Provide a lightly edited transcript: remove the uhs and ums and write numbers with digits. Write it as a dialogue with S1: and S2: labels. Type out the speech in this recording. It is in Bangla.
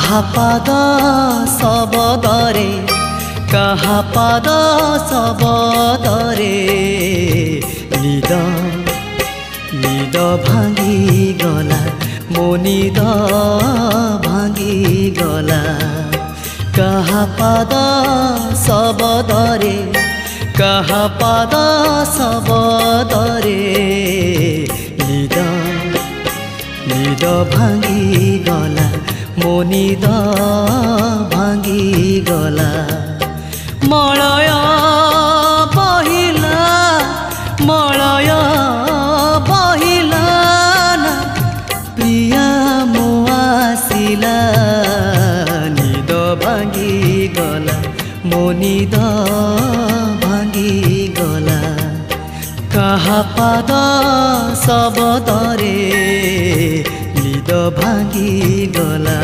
S1: কাহা পাদ শবদরে কাহা পাদ শবদরে নিদ নিদ ভাঙি গলা মো নিদ ভাঙি গলা কাহা পাদ শবদরে কাহা পাদ শবদরে নিদ নিদ ভাঙি গলা মো নিদ ভাঙি গলা মলয় বহিলা মলয় বহিলা না প্রিয়া মো আসিলা নিদ ভাঙি গলা মো নিদ ভাঙি গলা কাহা পাদ শবদরে নিদ ভাঙি গলা।